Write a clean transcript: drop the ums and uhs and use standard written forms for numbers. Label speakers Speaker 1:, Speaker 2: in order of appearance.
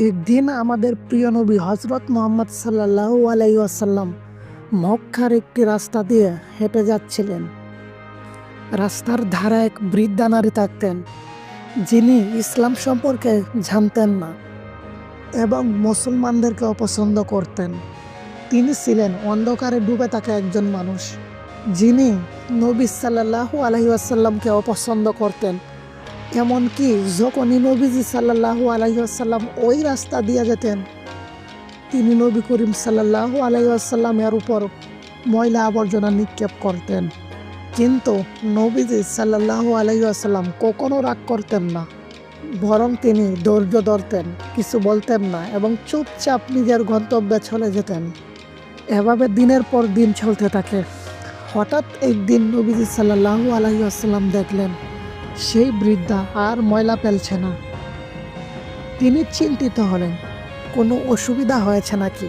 Speaker 1: একদিন আমাদের প্রিয় নবী হজরত মুহাম্মদ সাল্লাল্লাহু আলাইহি ওয়াসাল্লাম মক্কার একটি রাস্তা দিয়ে হেঁটে যাচ্ছিলেন। রাস্তার ধারে এক বৃদ্ধা নারী থাকতেন, যিনি ইসলাম সম্পর্কে জানতেন না এবং মুসলমানদেরকে অপছন্দ করতেন। তিনি ছিলেন অন্ধকারে ডুবে থাকা একজন মানুষ, যিনি নবী সাল্লাল্লাহু আলাইহি ওয়াসাল্লামকে অপছন্দ করতেন। এমনকি যখনই নবীজি সাল্লাল্লাহু আলাইহি ওয়াসাল্লাম ওই রাস্তা দিয়ে যেতেন, তিনি নবী করিম সাল্লাল্লাহু আলাইহি ওয়াসাল্লামের উপর ময়লা আবর্জনা নিক্ষেপ করতেন। কিন্তু নবীজি সাল্লাল্লাহু আলাইহি ওয়াসাল্লাম কখনো রাগ করতেন না, বরং তিনি ধৈর্য ধরতেন, কিছু বলতেন না এবং চুপচাপ নিজের গন্তব্যে চলে যেতেন। এভাবে দিনের পর দিন চলতে থাকে। হঠাৎ একদিন নবীজি সাল্লাল্লাহু আলাইহি ওয়াসাল্লাম দেখলেন সেই বৃদ্ধা আর ময়লা ফেলছে না। তিনি চিন্তিত হলেন, কোনো অসুবিধা হয়েছে নাকি।